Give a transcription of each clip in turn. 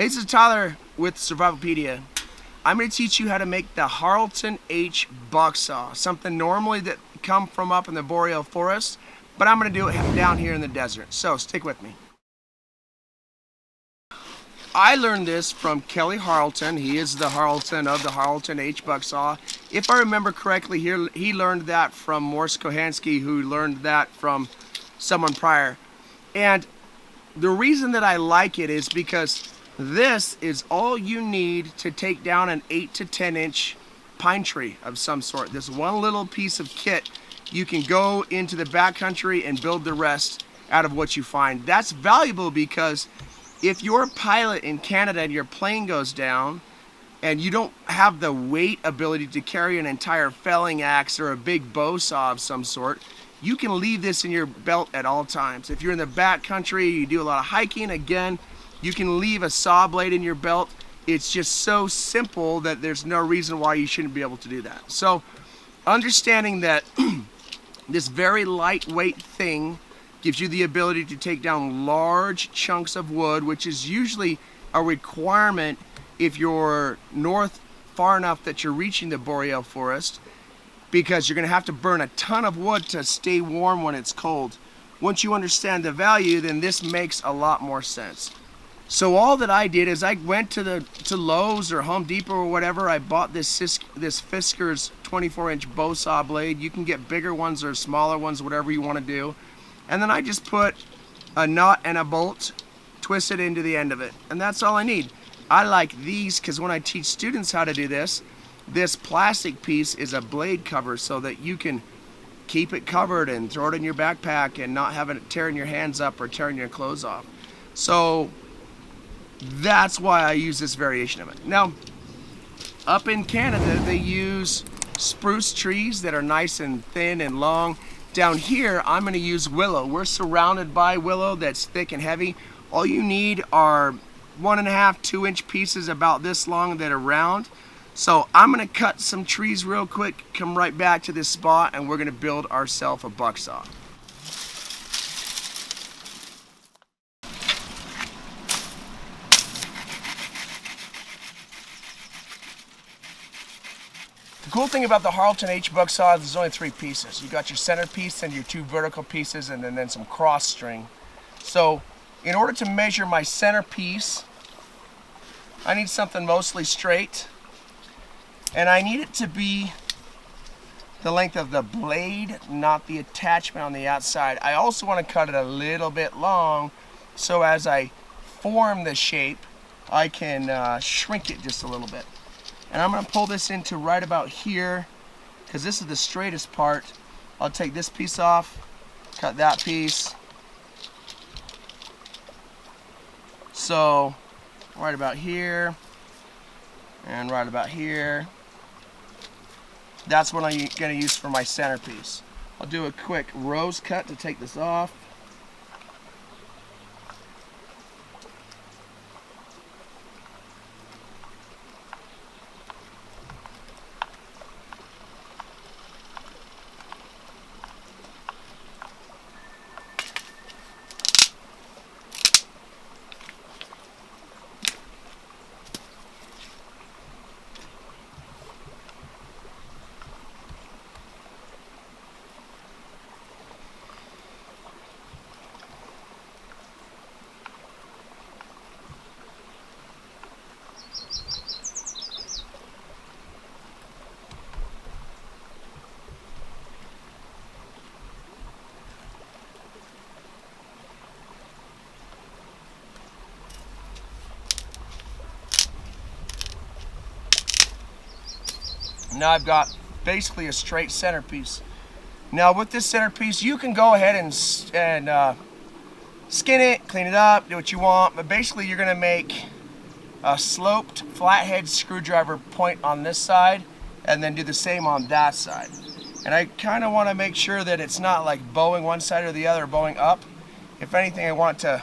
Hey, this is Tyler with Survivalopedia. I'm going to teach you how to make the Harlton H Bucksaw, something normally that come from up in the boreal forest, but I'm going to do it down here in the desert. So stick with me. I learned this from Kelly Harlton. He is the Harlton of the Harlton H Bucksaw. If I remember correctly, he learned that from Morse Kohansky, who learned that from someone prior. And the reason that I like it is because this is all you need to take down an 8 to 10 inch pine tree of some sort. This one little piece of kit, you can go into the backcountry and build the rest out of what you find. That's valuable because if you're a pilot in Canada and your plane goes down and you don't have the weight ability to carry an entire felling axe or a big bow saw of some sort, you can leave this in your belt at all times. If you're in the backcountry, you do a lot of hiking, again, you can leave a saw blade in your belt. It's just so simple that there's no reason why you shouldn't be able to do that. So understanding that this very lightweight thing gives you the ability to take down large chunks of wood, which is usually a requirement if you're north far enough that you're reaching the boreal forest, because you're going to have to burn a ton of wood to stay warm when it's cold. Once you understand the value, then this makes a lot more sense. So all that I did is I went to Lowe's or Home Depot or whatever. I bought this Fisker's 24-inch bow saw blade. You can get bigger ones or smaller ones, whatever you want to do. And then I just put a nut and a bolt, twist it into the end of it. And that's all I need. I like these because when I teach students how to do this, this plastic piece is a blade cover so that you can keep it covered and throw it in your backpack and not have it tearing your hands up or tearing your clothes off. So that's why I use this variation of it. Now, up in Canada, they use spruce trees that are nice and thin and long. Down here, I'm going to use willow. We're surrounded by willow that's thick and heavy. All you need are 1.5, 2 inch pieces about this long that are round. So I'm going to cut some trees real quick, come right back to this spot, and we're going to build ourselves a bucksaw. The cool thing about the Harlton H Bucksaw is there's only 3 pieces. You got your centerpiece and your 2 vertical pieces and then some cross string. So in order to measure my centerpiece, I need something mostly straight. And I need it to be the length of the blade, not the attachment on the outside. I also want to cut it a little bit long so as I form the shape, I can shrink it just a little bit. And I'm going to pull this into right about here because this is the straightest part. I'll take this piece off, cut that piece. So right about here and right about here. That's what I'm going to use for my centerpiece. I'll do a quick rose cut to take this off. Now I've got basically a straight centerpiece. Now with this centerpiece, you can go ahead and skin it, clean it up, do what you want, but basically you're going to make a sloped flathead screwdriver point on this side and then do the same on that side. And I kind of want to make sure that it's not like bowing one side or the other, bowing up. If anything, I want to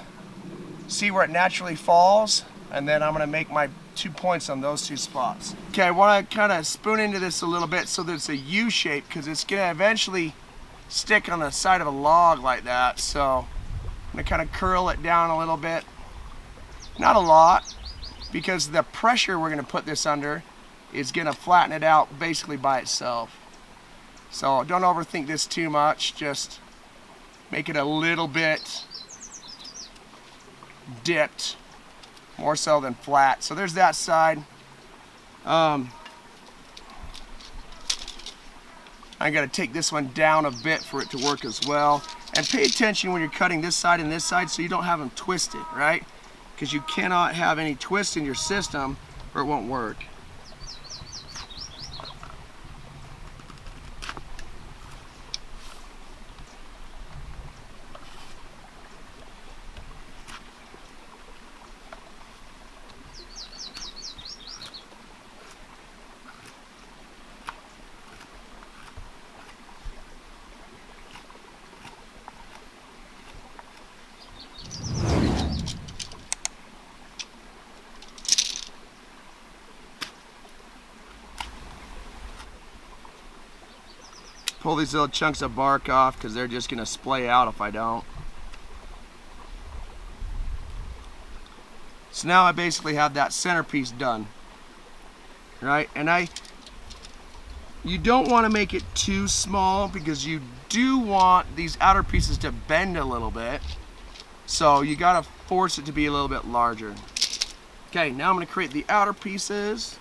see where it naturally falls, and then I'm going to make my 2 points on those 2 spots. Okay, I want to kind of spoon into this a little bit so that it's a U shape because it's going to eventually stick on the side of a log like that. So I'm going to kind of curl it down a little bit. Not a lot. because the pressure we're going to put this under is going to flatten it out basically by itself. So don't overthink this too much, just make it a little bit dipped, more so than flat. So there's that side. I got to take this one down a bit for it to work as well. And pay attention when you're cutting this side and this side so you don't have them twisted, right? Because you cannot have any twist in your system or it won't work. Pull these little chunks of bark off because they're just going to splay out if I don't. So now I basically have that centerpiece done, right? And you don't want to make it too small because you do want these outer pieces to bend a little bit. So you got to force it to be a little bit larger. Okay, now I'm going to create the outer pieces.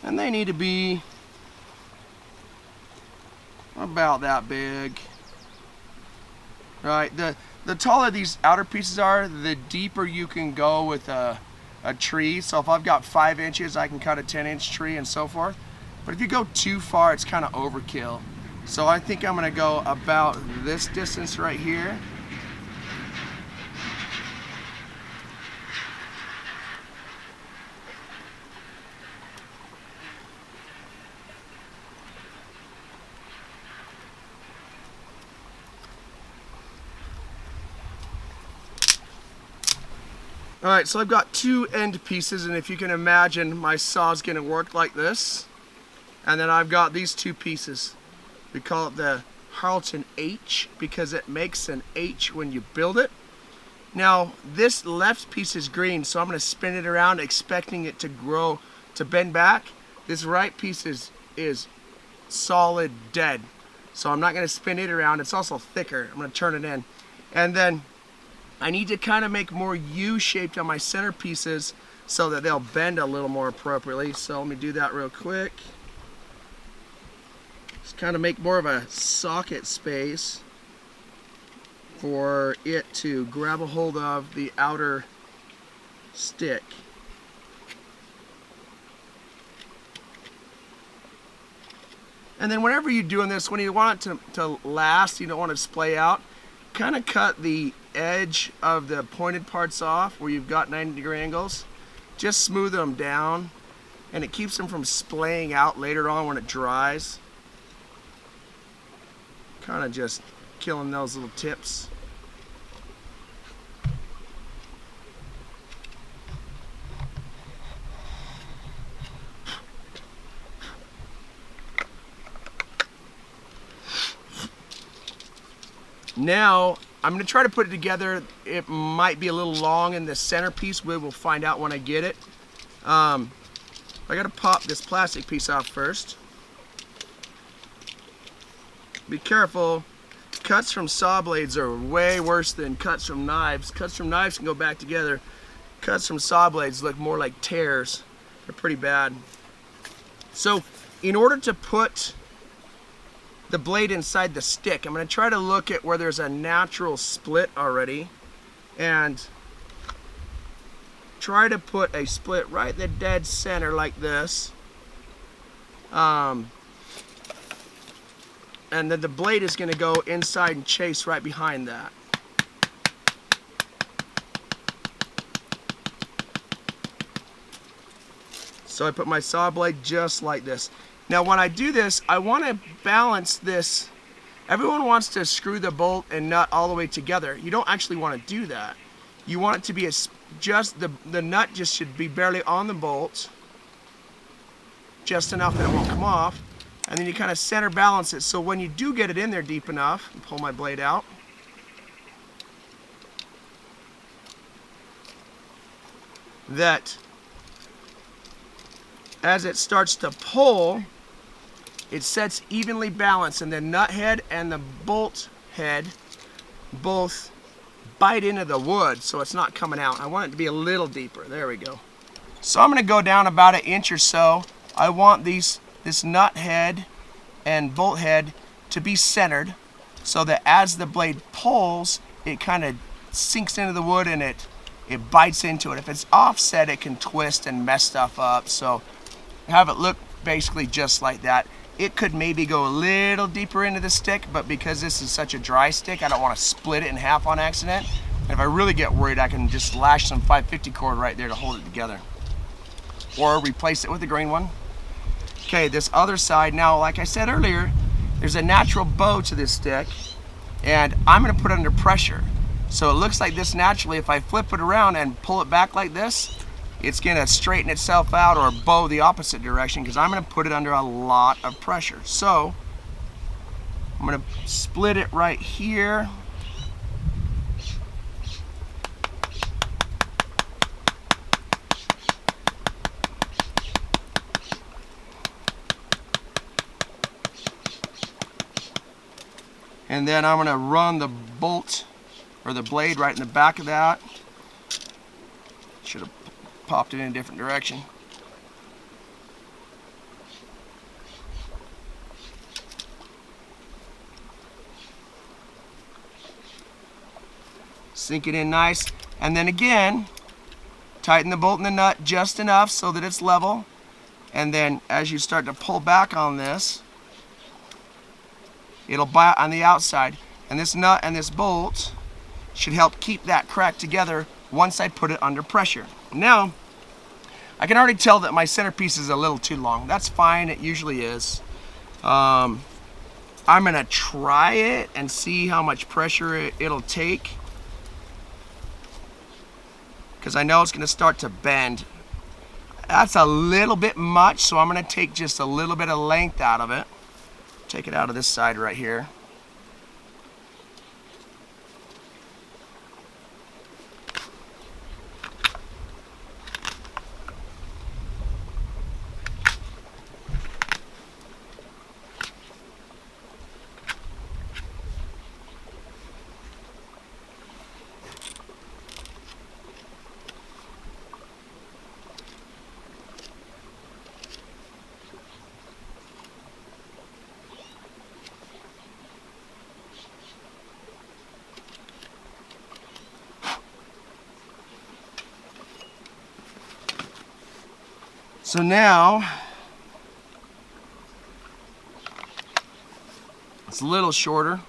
And they need to be about that big. Right, the taller these outer pieces are, the deeper you can go with a tree. So if I've got 5 inches, I can cut a 10-inch tree and so forth. But if you go too far, it's kind of overkill. So I think I'm gonna go about this distance right here. Alright, so I've got 2 end pieces, and if you can imagine, my saw is going to work like this. And then I've got these 2 pieces. We call it the Harlton H because it makes an H when you build it. Now, this left piece is green, so I'm going to spin it around expecting it to grow, to bend back. This right piece is solid dead, so I'm not going to spin it around. It's also thicker. I'm going to turn it in. And then I need to kind of make more U-shaped on my centerpieces so that they'll bend a little more appropriately. So let me do that real quick. Just kind of make more of a socket space for it to grab a hold of the outer stick. And then whenever you're doing this, when you want it to last, you don't want it to splay out, kind of cut the edge of the pointed parts off where you've got 90-degree angles. Just smooth them down, and it keeps them from splaying out later on when it dries. Kind of just killing those little tips. Now I'm going to try to put it together. It might be a little long in the centerpiece. We will find out when I get it. I got to pop this plastic piece off first. Be careful. Cuts from saw blades are way worse than cuts from knives. Cuts from knives can go back together. Cuts from saw blades look more like tears. They're pretty bad. So in order to put the blade inside the stick, I'm going to try to look at where there's a natural split already and try to put a split right in the dead center like this. And then the blade is going to go inside and chase right behind that. So I put my saw blade just like this. Now when I do this, I want to balance this. Everyone wants to screw the bolt and nut all the way together. You don't actually want to do that. You want it to be just the nut just should be barely on the bolt, just enough that it won't come off. And then you kind of center balance it, so when you do get it in there deep enough, and pull my blade out, that as it starts to pull, it sets evenly balanced, and the nut head and the bolt head both bite into the wood so it's not coming out. I want it to be a little deeper. There we go. So I'm going to go down about 1 inch or so. I want this nut head and bolt head to be centered so that as the blade pulls, it kind of sinks into the wood and it bites into it. If it's offset, it can twist and mess stuff up. So have it look basically just like that. It could maybe go a little deeper into the stick, but because this is such a dry stick, I don't want to split it in half on accident. And if I really get worried, I can just lash some 550 cord right there to hold it together. Or replace it with a green one. Okay, this other side, now like I said earlier, there's a natural bow to this stick, and I'm going to put it under pressure. So it looks like this naturally. If I flip it around and pull it back like this, it's going to straighten itself out or bow the opposite direction because I'm going to put it under a lot of pressure. So I'm going to split it right here. And then I'm going to run the bolt or the blade right in the back of that. Should have popped it in a different direction. Sink it in nice. And then again, tighten the bolt and the nut just enough so that it's level. And then as you start to pull back on this, it'll bite on the outside. And this nut and this bolt should help keep that crack together once I put it under pressure. Now, I can already tell that my centerpiece is a little too long. That's fine, it usually is. I'm gonna try it and see how much pressure it'll take, because I know it's gonna start to bend. That's a little bit much, so I'm gonna take just a little bit of length out of it. Take it out of this side right here. So now, it's a little shorter.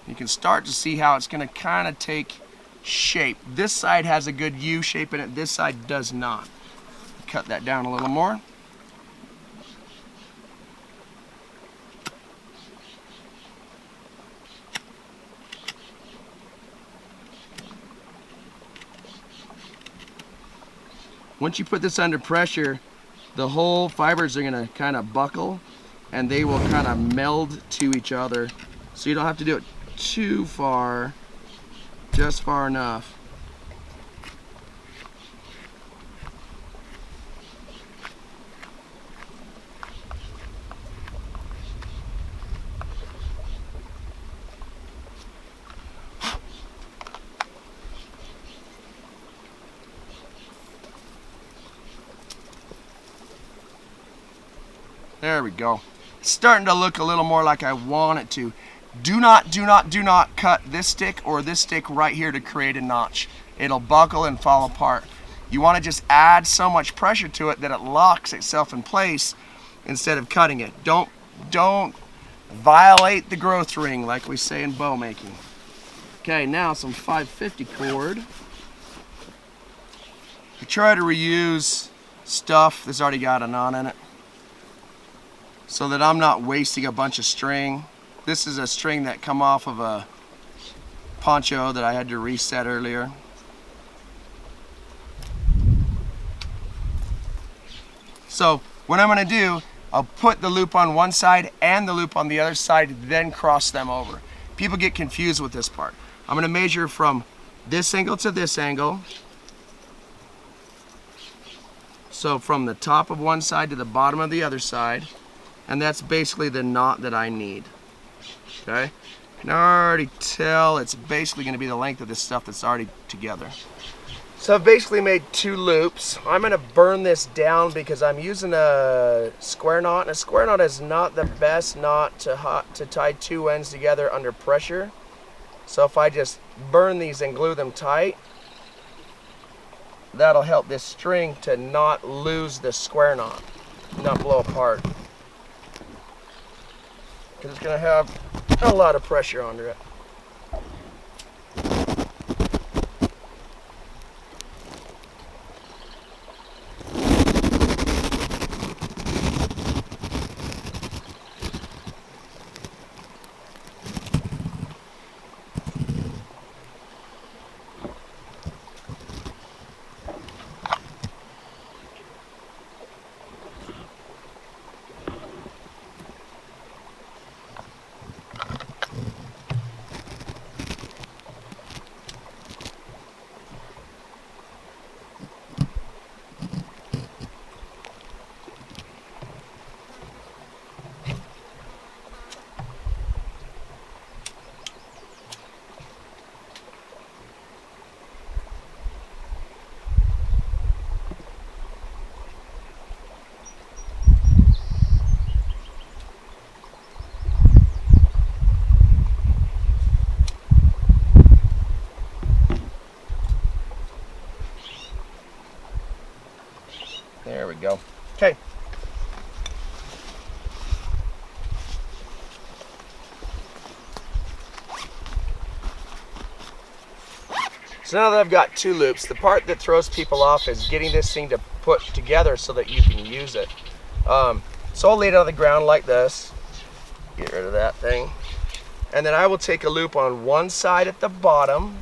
You can start to see how it's going to kind of take shape. This side has a good U shape in it, this side does not. Cut that down a little more. Once you put this under pressure, the whole fibers are going to kind of buckle and they will kind of meld to each other. So you don't have to do it too far, just far enough. There we go. It's starting to look a little more like I want it to. Do not cut this stick or this stick right here to create a notch. It'll buckle and fall apart. You want to just add so much pressure to it that it locks itself in place instead of cutting it. Don't violate the growth ring like we say in bow making. Okay, now some 550 cord. I try to reuse stuff that's already got a knot in it, so that I'm not wasting a bunch of string. This is a string that come off of a poncho that I had to reset earlier. So what I'm going to do, I'll put the loop on one side and the loop on the other side, then cross them over. People get confused with this part. I'm going to measure from this angle to this angle. So from the top of one side to the bottom of the other side. And that's basically the knot that I need. Okay? You can already tell it's basically going to be the length of this stuff that's already together. So I've basically made 2 loops. I'm going to burn this down because I'm using a square knot. And a square knot is not the best knot to tie 2 ends together under pressure. So if I just burn these and glue them tight, that'll help this string to not lose the square knot, not blow apart. Because it's going to have a lot of pressure under it. There we go. Okay. So now that I've got 2 loops, the part that throws people off is getting this thing to put together so that you can use it. So I'll lay it on the ground like this. Get rid of that thing. And then I will take a loop on one side at the bottom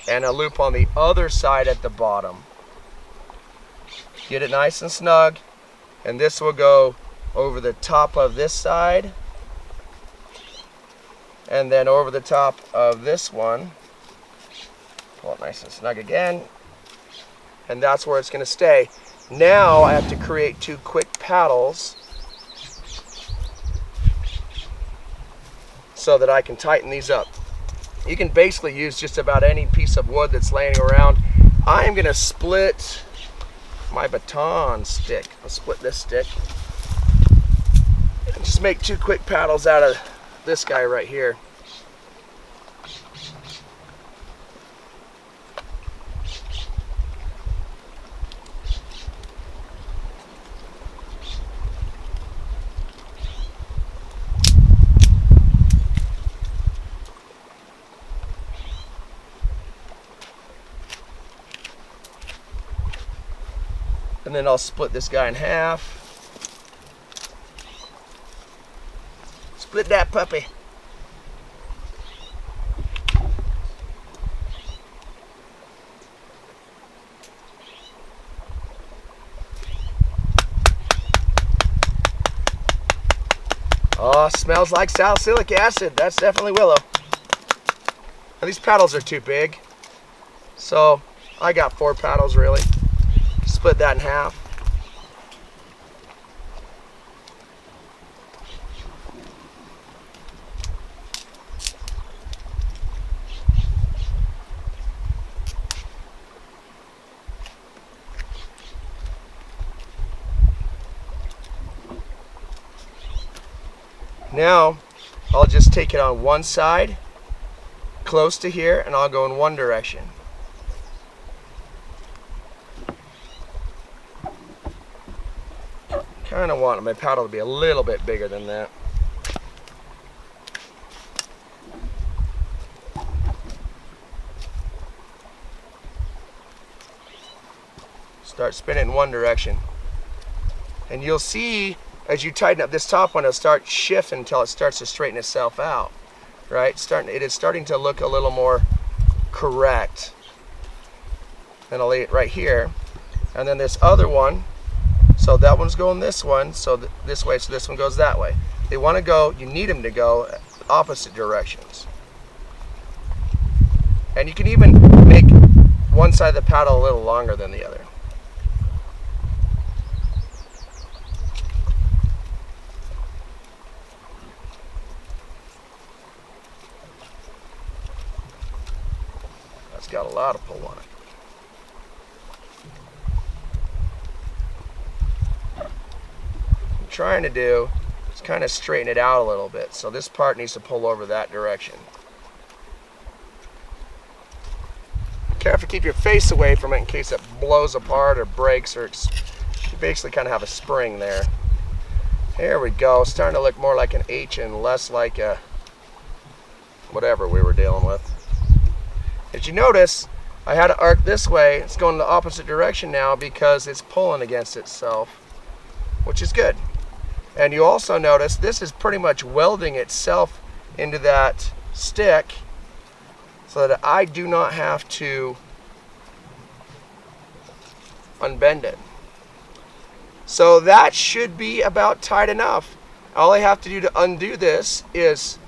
and a loop on the other side at the bottom. Get it nice and snug, and this will go over the top of this side and then over the top of this one. Pull it nice and snug again, and that's where it's going to stay. Now I have to create 2 quick paddles so that I can tighten these up. You can basically use just about any piece of wood that's laying around. I'm going to split my baton stick. I'll split this stick and just make 2 quick paddles out of this guy right here. And then I'll split this guy in half. Split that puppy. Oh, smells like salicylic acid. That's definitely willow. Now, these paddles are too big, so I got 4 paddles really. Split that in half. Now I'll just take it on one side, close to here, and I'll go in one direction. Kind of want my paddle to be a little bit bigger than that. Start spinning in one direction. And you'll see as you tighten up this top one, it'll start shifting until it starts to straighten itself out. Right? It is starting to look a little more correct. And I'll lay it right here. And then this other one, so that one's going this one, so this way, so this one goes that way. They want to go, you need them to go opposite directions. And you can even make one side of the paddle a little longer than the other. That's got a lot of pull on it. What I'm trying to do is kind of straighten it out a little bit. So this part needs to pull over that direction. Careful, keep your face away from it in case it blows apart or breaks, or you basically kind of have a spring there. There we go. It's starting to look more like an H and less like a whatever we were dealing with. As you notice, I had it arc this way. It's going the opposite direction now because it's pulling against itself, which is good. And you also notice this is pretty much welding itself into that stick, so that I do not have to unbend it. So that should be about tight enough. All I have to do to undo this is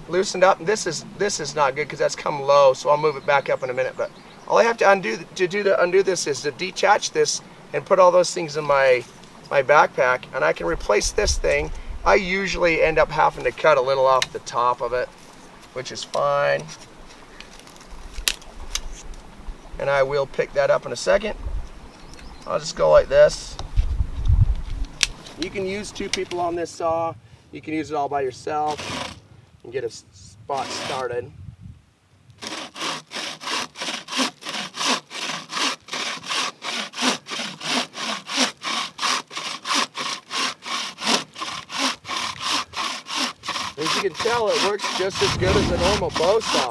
loosen it up. This is not good because that's come low, so I'll move it back up in a minute. But all I have to undo this is to detach this and put all those things in my backpack, and I can replace this thing. I usually end up having to cut a little off the top of it, which is fine. And I will pick that up in a second. I'll just go like this. You can use 2 people on this saw. You can use it all by yourself and get a spot started. As you can tell, it works just as good as a normal bow saw.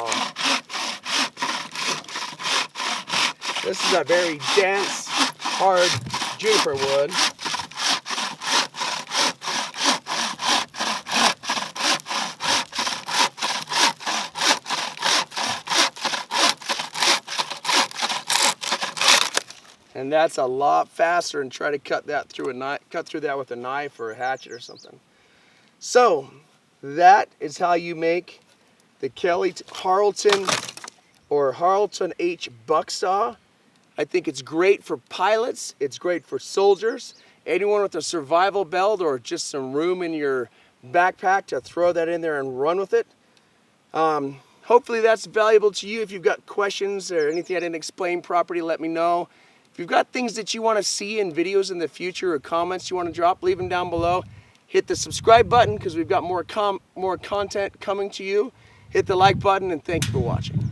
This is a very dense, hard juniper wood. And that's a lot faster than try to cut through that with a knife or a hatchet or something. So that is how you make the Harlton or Harlton H Bucksaw. I think it's great for pilots, it's great for soldiers, anyone with a survival belt or just some room in your backpack to throw that in there and run with it. Hopefully that's valuable to you. If you've got questions or anything I didn't explain properly, let me know. If you've got things that you want to see in videos in the future or comments you want to drop, leave them down below. Hit the subscribe button because we've got more content coming to you. Hit the like button, and thank you for watching.